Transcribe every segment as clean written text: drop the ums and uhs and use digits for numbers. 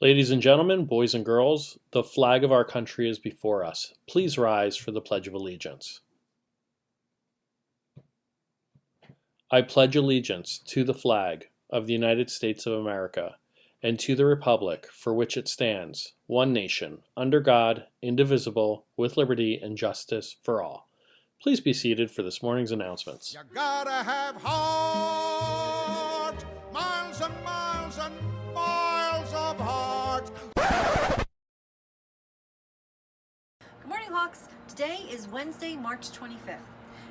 Ladies and gentlemen, boys and girls, the flag of our country is before us. Please rise for the Pledge of Allegiance. I pledge allegiance to the flag of the United States of America and to the republic for which it stands, one nation, under God, indivisible, with liberty and justice for all. Please be seated for this morning's announcements. You gotta have heart, miles and miles and miles of heart. Good morning, Hawks. Today is Wednesday, March 25th.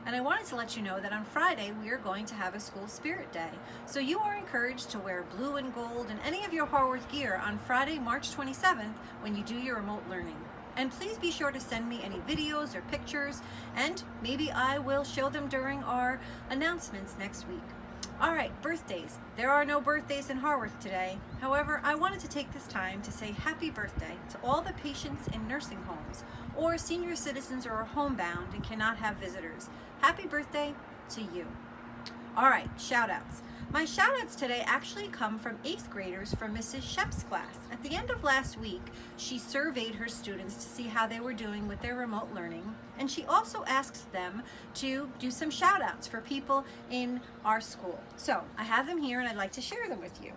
And I wanted to let you know that on Friday we are going to have a school spirit day. So you are encouraged to wear blue and gold and any of your Haworth gear on Friday, March 27th when you do your remote learning. And please be sure to send me any videos or pictures, and maybe I will show them during our announcements next week. All right, birthdays. There are no birthdays in Haworth today. However, I wanted to take this time to say happy birthday to all the patients in nursing homes or senior citizens who are homebound and cannot have visitors. Happy birthday to you. All right, shout outs. My shout outs today actually come from 8th graders from Mrs. Shep's class. At the end of last week, she surveyed her students to see how they were doing with their remote learning, and she also asked them to do some shout outs for people in our school. So I have them here and I'd like to share them with you.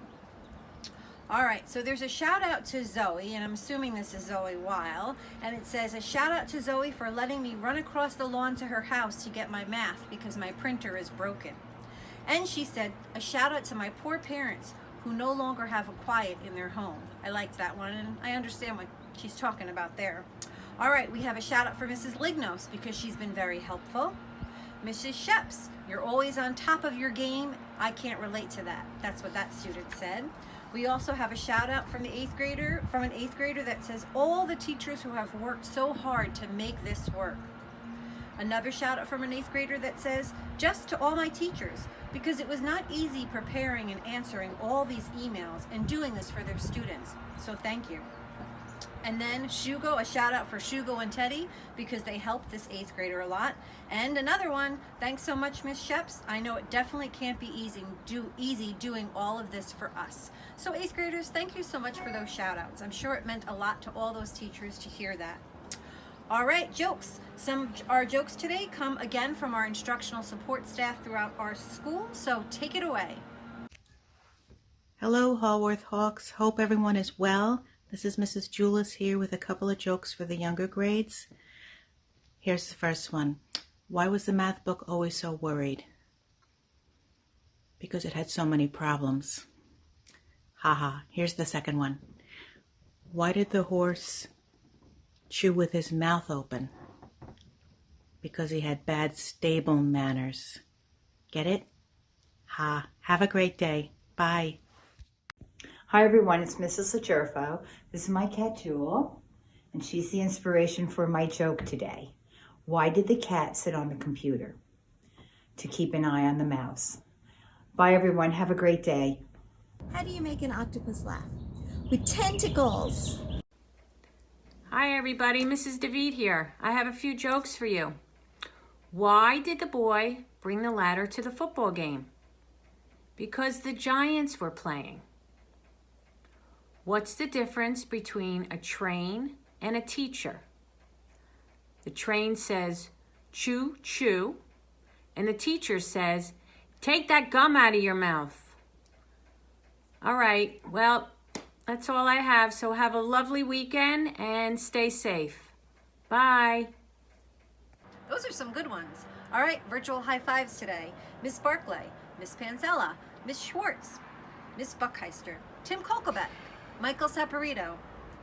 All right, so there's a shout out to Zoe, and I'm assuming this is Zoe Weil, and it says, a shout out to Zoe for letting me run across the lawn to her house to get my math because my printer is broken. And she said, a shout out to my poor parents who no longer have a quiet in their home. I liked that one, and I understand what she's talking about there. All right, we have a shout out for Mrs. Lignos because she's been very helpful. Mrs. Sheps, you're always on top of your game. I can't relate to that. That's what that student said. We also have a shout out from an 8th grader that says, all the teachers who have worked so hard to make this work. Another shout out from an 8th grader that says, just to all my teachers, because it was not easy preparing and answering all these emails and doing this for their students. So thank you. And then Shugo, a shout out for Shugo and Teddy because they helped this 8th grader a lot. And another one, thanks so much, Miss Sheps. I know it definitely can't be easy doing all of this for us. So 8th graders, thank you so much for those shout outs. I'm sure it meant a lot to all those teachers to hear that. All right, jokes. Our jokes today come again from our instructional support staff throughout our school, so take it away. Hello, Haworth Hawks. Hope everyone is well. This is Mrs. Julis here with a couple of jokes for the younger grades. Here's the first one. Why was the math book always so worried? Because it had so many problems. Haha. Here's the second one. Why did the horse chew with his mouth open? Because he had bad stable manners. Get it? Ha. Have a great day. Bye. Hi everyone, it's Mrs. Lajerfo. This is my cat Jewel, and she's the inspiration for my joke today. Why did the cat sit on the computer? To keep an eye on the mouse. Bye everyone, have a great day. How do you make an octopus laugh? With tentacles. Hi everybody, Mrs. David here. I have a few jokes for you. Why did the boy bring the ladder to the football game? Because the Giants were playing. What's the difference between a train and a teacher? The train says, chew, chew, and the teacher says, take that gum out of your mouth. All right, well, that's all I have, so have a lovely weekend and stay safe. Bye. Those are some good ones. All right, virtual high fives today. Miss Barclay, Miss Panzella, Miss Schwartz, Miss Buckheister, Tim Kolkobeck, Michael Saporito,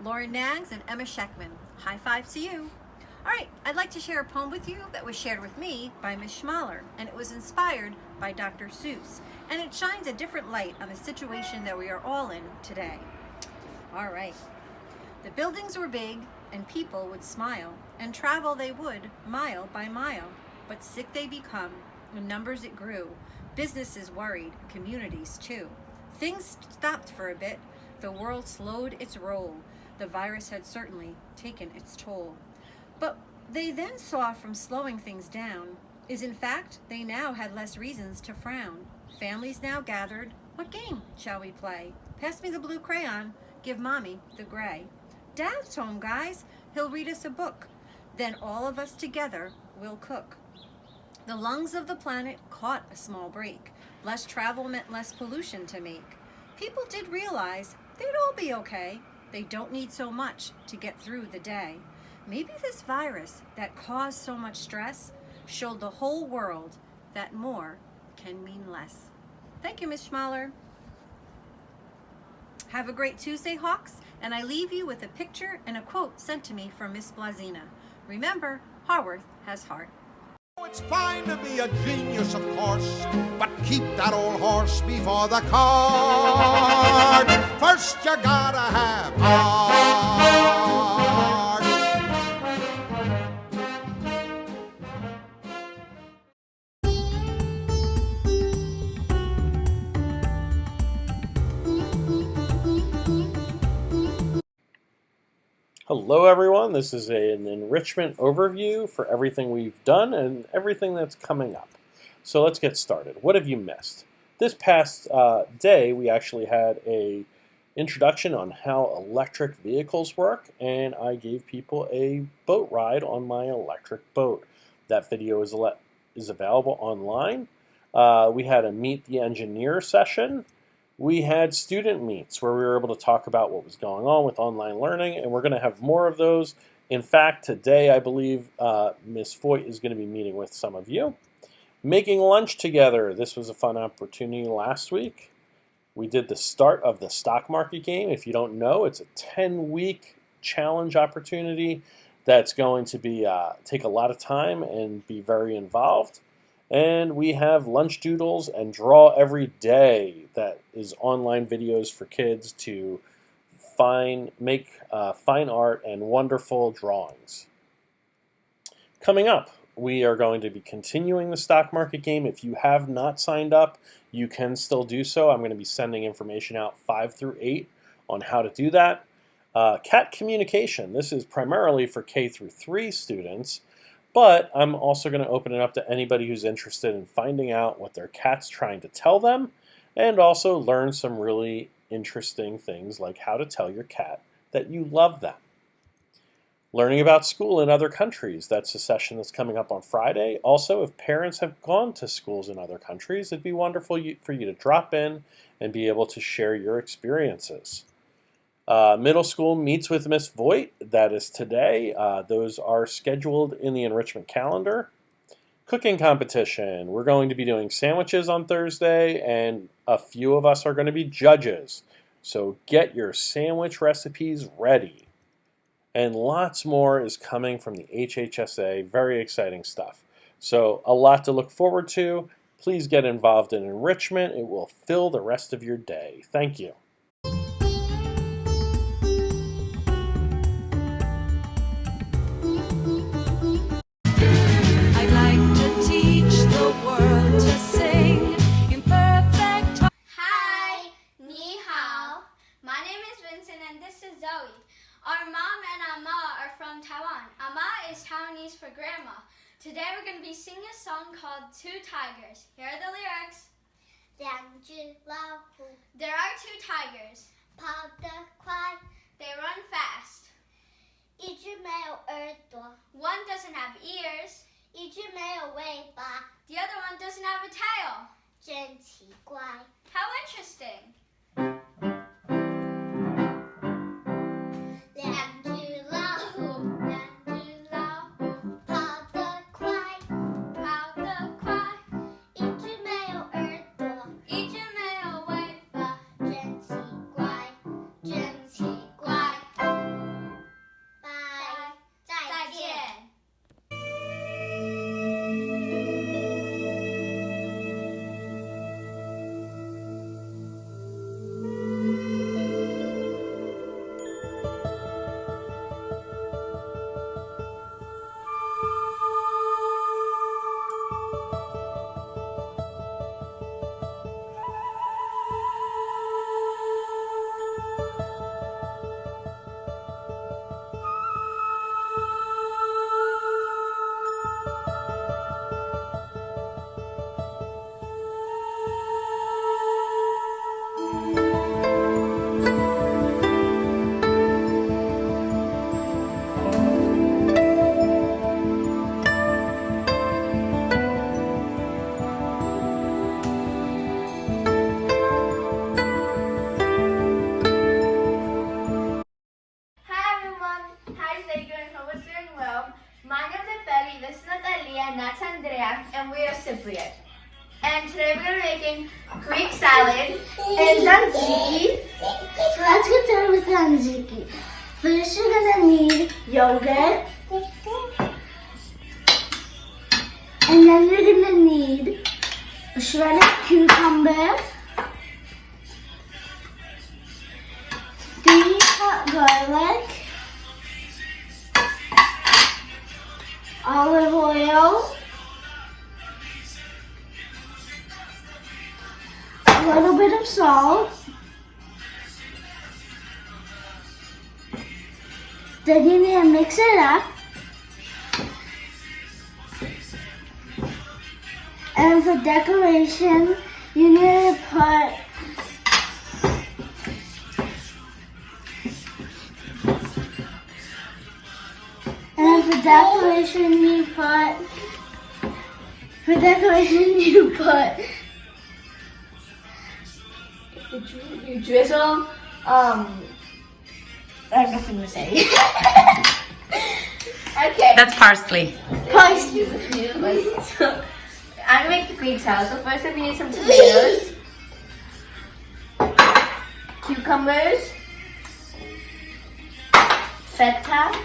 Lauren Nags, and Emma Scheckman. High five to you. All right, I'd like to share a poem with you that was shared with me by Miss Schmaler, and it was inspired by Dr. Seuss, and it shines a different light on the situation that we are all in today. All right. The buildings were big, and people would smile, and travel they would, mile by mile. But sick they become, in numbers it grew. Businesses worried, communities too. Things stopped for a bit. The world slowed its roll. The virus had certainly taken its toll. But they then saw from slowing things down is in fact they now had less reasons to frown. Families now gathered. What game shall we play? Pass me the blue crayon. give Mommy the gray. Dad's home, guys. He'll read us a book. Then all of us together will cook. The lungs of the planet caught a small break. Less travel meant less pollution to make. People did realize they'd all be okay. They don't need so much to get through the day. Maybe this virus that caused so much stress showed the whole world that more can mean less. Thank you, Miss Schmaler. Have a great Tuesday, Hawks, and I leave you with a picture and a quote sent to me from Miss Blazina. Remember, Haworth has heart. It's fine to be a genius, of course, but keep that old horse before the cart. First you gotta have heart. Hello everyone, this is an enrichment overview for everything we've done and everything that's coming up. So let's get started. What have you missed? This past day we actually had a introduction on how electric vehicles work, and I gave people a boat ride on my electric boat. That video is available online. We had a Meet the Engineer session. We had student meets where we were able to talk about what was going on with online learning, and we're going to have more of those. In fact, today I believe Ms. Foyt is going to be meeting with some of you. Making lunch together. This was a fun opportunity last week. We did the start of the stock market game. If you don't know, it's a 10-week challenge opportunity that's going to be take a lot of time and be very involved. And we have lunch doodles and draw every day. That is online videos for kids to make fine art and wonderful drawings. Coming up, we are going to be continuing the stock market game. If you have not signed up, you can still do so. I'm going to be sending information out 5 through 8 on how to do that. Cat communication. This is primarily for K through 3 students. But I'm also going to open it up to anybody who's interested in finding out what their cat's trying to tell them, and also learn some really interesting things like how to tell your cat that you love them. Learning about school in other countries. That's a session that's coming up on Friday. Also, if parents have gone to schools in other countries, it'd be wonderful for you to drop in and be able to share your experiences. Middle school meets with Miss Voigt. That is today. Those are scheduled in the enrichment calendar. Cooking competition. We're going to be doing sandwiches on Thursday, and a few of us are going to be judges. So get your sandwich recipes ready. And lots more is coming from the HHSA. Very exciting stuff. So a lot to look forward to. Please get involved in enrichment. It will fill the rest of your day. Thank you. Our mom and Ama are from Taiwan. Ama is Taiwanese for grandma. Today we're going to be singing a song called Two Tigers. Here are the lyrics. 两只老虎 There are 2 tigers. 跑得快， They run fast. 一只没有耳朵， One doesn't have ears. 一只没有尾巴， The other one doesn't have a tail. 真奇怪。 How interesting. 两只老虎， 2只老虎 跑得快， 跑得快， 一只没有耳朵， 1只没有尾巴， 真奇怪，真奇怪。拜，再见。we are Cypriot. And today we're making Greek salad and tzatziki. So let's get started with tzatziki. First you're gonna need yogurt. And then you're gonna need a shredded cucumber, 3 cut garlic, olive oil, a little bit of salt. Then you need to mix it up. And for decoration, you need to put you drizzle, I have nothing to say. Okay. That's parsley. Parsley. So, I'm gonna make the Greek salad. So first we need some tomatoes, cucumbers, feta,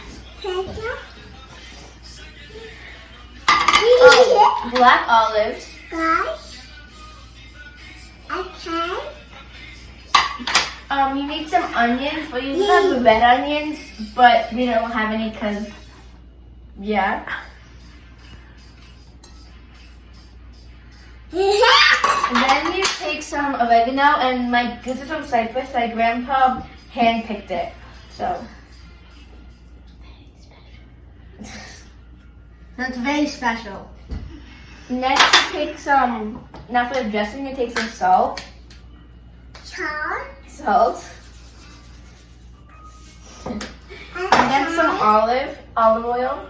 black olives, you need some onions, but you have the red onions, but we don't have any because, yeah. And then you take some oregano, and this is from Cyprus. My grandpa hand-picked it, so. That's very special. Next you take some, now for the dressing, you take some salt. Salt. And then some olive oil.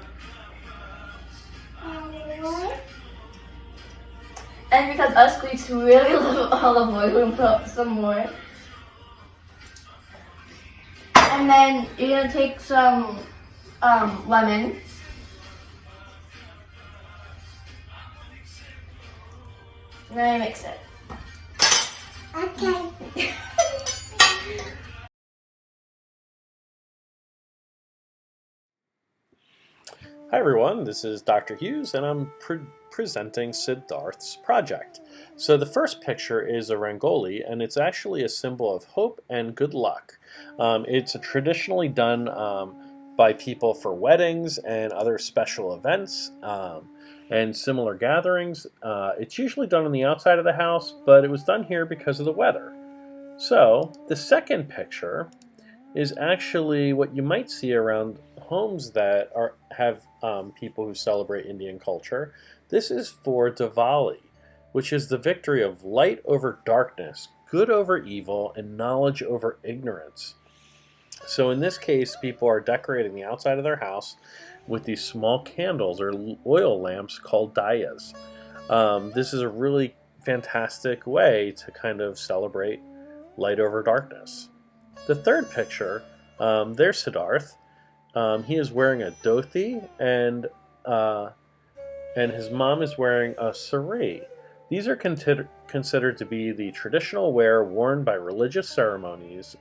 And because us Greeks really love olive oil, we'll put some more. And then you're gonna take some lemon. And then I mix it. Okay. Hi everyone, this is Dr. Hughes and I'm presenting Siddharth's project. So the first picture is a rangoli and it's actually a symbol of hope and good luck. It's traditionally done by people for weddings and other special events and similar gatherings. It's usually done on the outside of the house, but it was done here because of the weather. So the second picture is actually what you might see around homes that have people who celebrate Indian culture. This is for Diwali, which is the victory of light over darkness, good over evil, and knowledge over ignorance. So in this case, people are decorating the outside of their house with these small candles or oil lamps called diyas. This is a really fantastic way to kind of celebrate light over darkness. The third picture, there's Siddharth. He is wearing a dhoti and his mom is wearing a sari. These are considered to be the traditional wear worn by religious ceremonies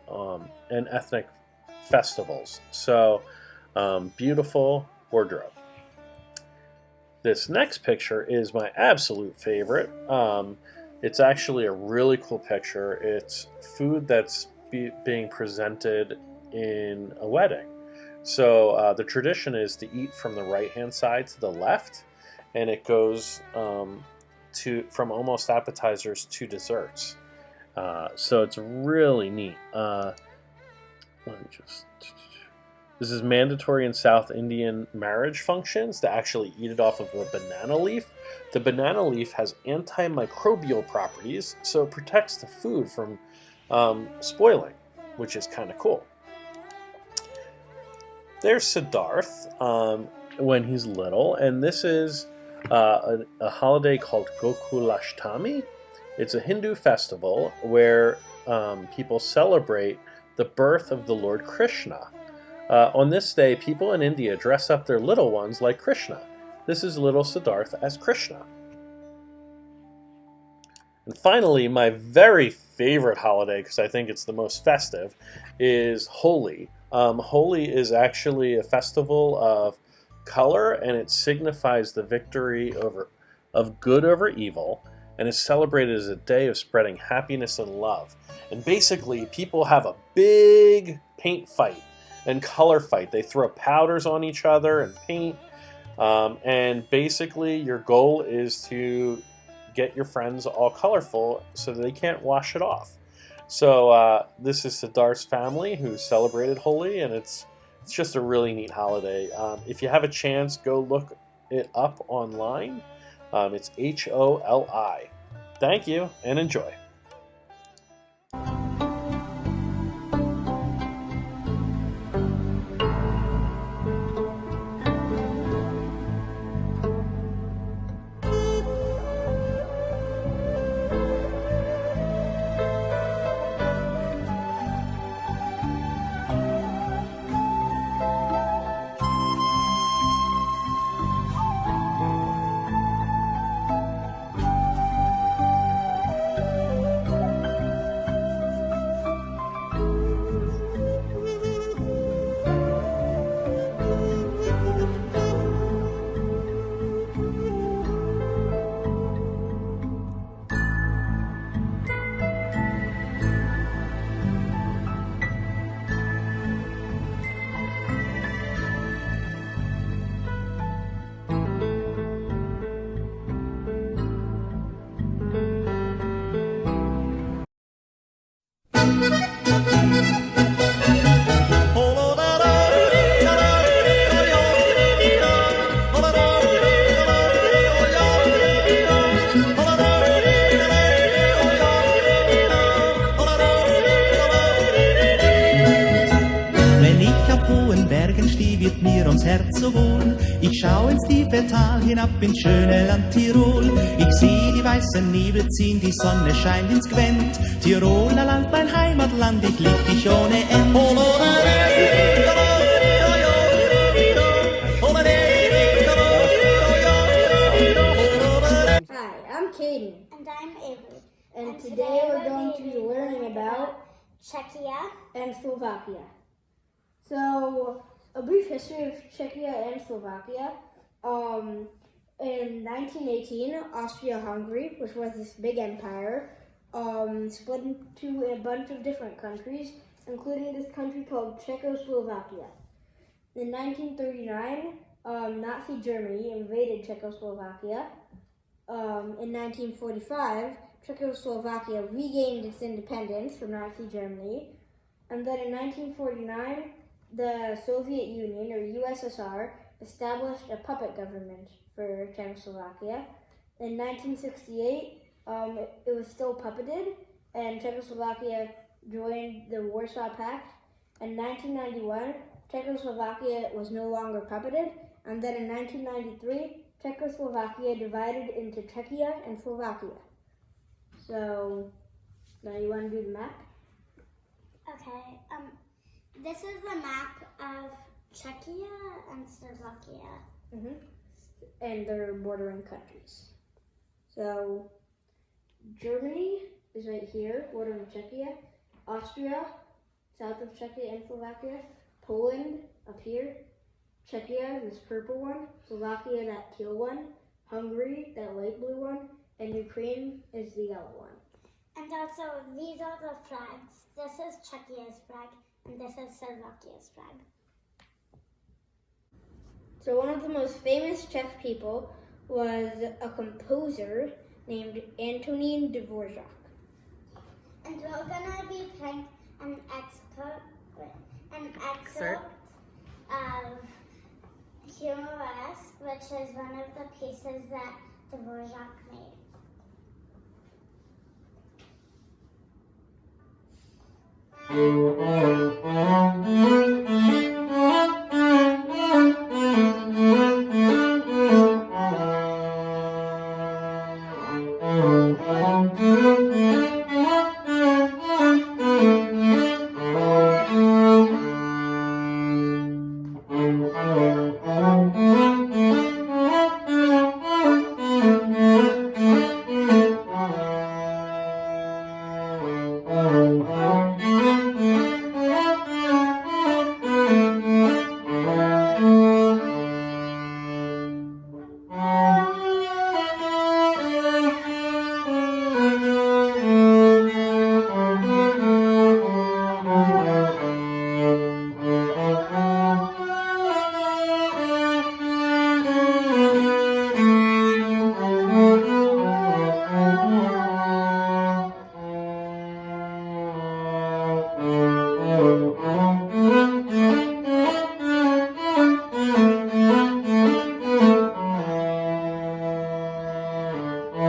and ethnic festivals. So, beautiful wardrobe. This next picture is my absolute favorite. It's actually a really cool picture. It's food that's being presented in a wedding. So the tradition is to eat from the right-hand side to the left, and it goes from almost appetizers to desserts. So it's really neat. This is mandatory in South Indian marriage functions to actually eat it off of a banana leaf. The banana leaf has antimicrobial properties, so it protects the food from spoiling, which is kind of cool. There's Siddharth when he's little, and this is a holiday called Gokulashtami. It's a Hindu festival where people celebrate the birth of the Lord Krishna. On this day, people in India dress up their little ones like Krishna. This is little Siddharth as Krishna. And finally, my very favorite holiday, because I think it's the most festive, is Holi. Holi is actually a festival of color, and it signifies the victory of good over evil, and is celebrated as a day of spreading happiness and love. And basically, people have a big paint fight and color fight. They throw powders on each other and paint, and basically your goal is to get your friends all colorful so that they can't wash it off. So this is Siddarth's family who celebrated Holi, and it's just a really neat holiday. If you have a chance, go look it up online. It's Holi. Thank you and enjoy. wird mir ums Herz so wohl. Ich schau ins tiefe Tal hinab ins schöne Land Tirol. Ich seh die weißen Nebel ziehen, die Sonne scheint ins Gwent. Tiroler Land, mein Heimatland, ich lieb dich ohne Ende. Hi, I'm Caden. And I'm Avery. And today we're going to be learning about Czechia and Slovakia. So, a brief history of Czechia and Slovakia. In 1918, Austria-Hungary, which was this big empire, split into a bunch of different countries, including this country called Czechoslovakia. In 1939, Nazi Germany invaded Czechoslovakia. In 1945, Czechoslovakia regained its independence from Nazi Germany. And then in 1949, the Soviet Union, or USSR, established a puppet government for Czechoslovakia. In 1968, it was still puppeted, and Czechoslovakia joined the Warsaw Pact. In 1991, Czechoslovakia was no longer puppeted, and then in 1993, Czechoslovakia divided into Czechia and Slovakia. So, now you want to do the map? Okay, this is the map of Czechia and Slovakia. Mm-hmm. And they're bordering countries. So, Germany is right here, bordering Czechia. Austria, south of Czechia and Slovakia. Poland, up here. Czechia, this purple one. Slovakia, that teal one. Hungary, that light blue one. And Ukraine is the yellow one. And also, these are the flags. This is Czechia's flag, and this is Slovakia's flag. So one of the most famous Czech people was a composer named Antonín Dvořák. And we're gonna be playing an excerpt of Humorous, which is one of the pieces that Dvořák made. I'd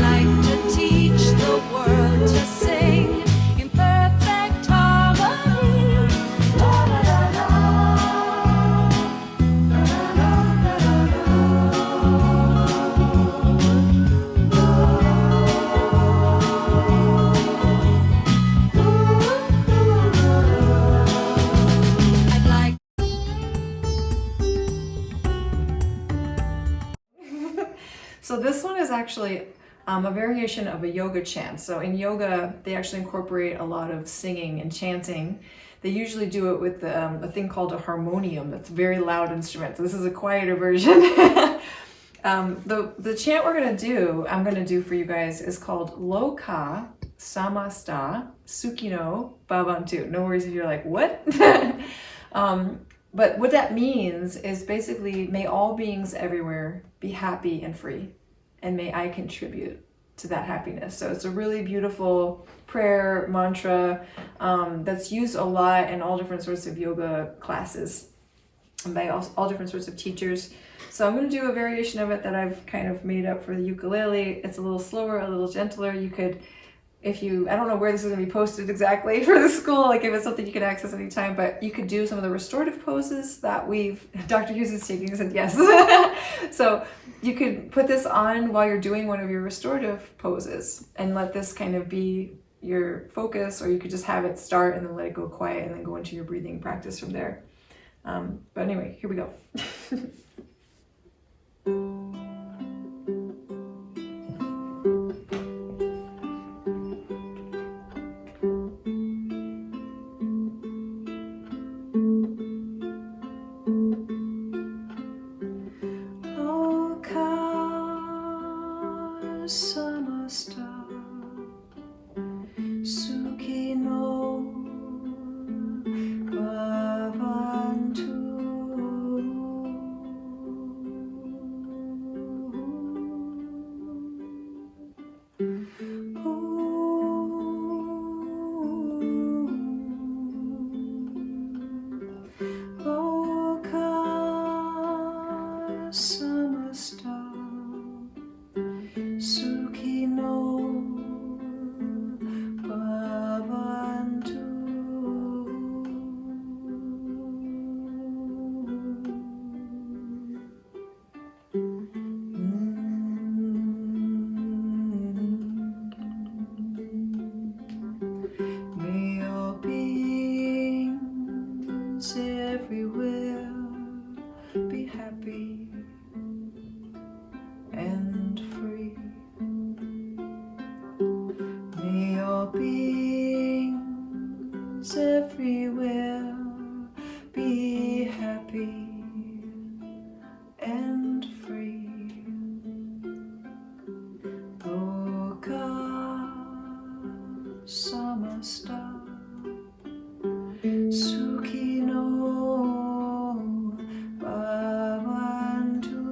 like to teach the world to sing in perfect harmony. La la la la. La la la la. I'd like. So this one is actually a variation of a yoga chant. So in yoga, they actually incorporate a lot of singing and chanting. They usually do it with a thing called a harmonium. That's a very loud instrument. So this is a quieter version. The chant I'm gonna do for you guys is called Loka Samasta Sukhino Bhavantu. No worries if you're like, what? But what that means is basically, may all beings everywhere be happy and free, and may I contribute to that happiness. So it's a really beautiful prayer mantra that's used a lot in all different sorts of yoga classes and by all different sorts of teachers. So I'm going to do a variation of it that I've kind of made up for the ukulele. It's a little slower, a little gentler. You could, I don't know where this is going to be posted exactly for the school, like if it's something you can access anytime, but you could do some of the restorative poses that Dr. Hughes is taking, said yes. So you could put this on while you're doing one of your restorative poses and let this kind of be your focus, or you could just have it start and then let it go quiet and then go into your breathing practice from there. But anyway, here we go. Samasta Sukhino Bhavantu. Loka Samasta Sukhino Bhavantu. May all beings everywhere be happy and free. May all beings everywhere be happy and free. Loka Samasta Sukhino Bhavantu.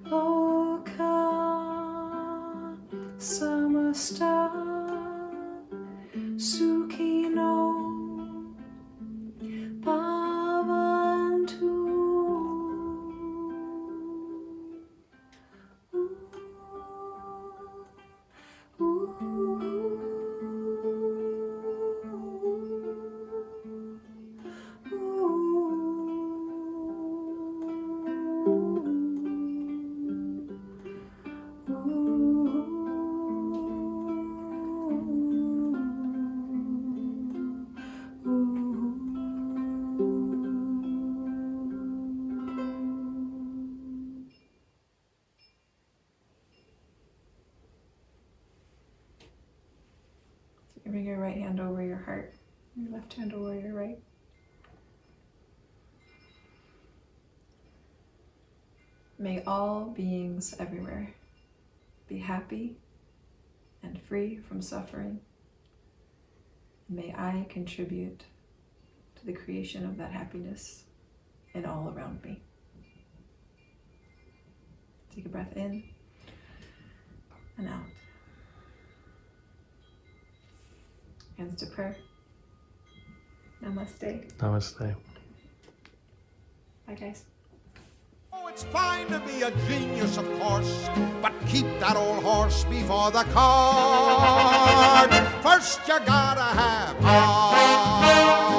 Loka Samasta Sukhino Bhavantu. Bring your right hand over your heart, your left hand over your right. May all beings everywhere be happy and free from suffering. May I contribute to the creation of that happiness in all around me. Take a breath in and out. Hands to prayer. Namaste. Namaste. Bye, guys. Oh, it's fine to be a genius, of course, but keep that old horse before the cart. First you gotta have heart.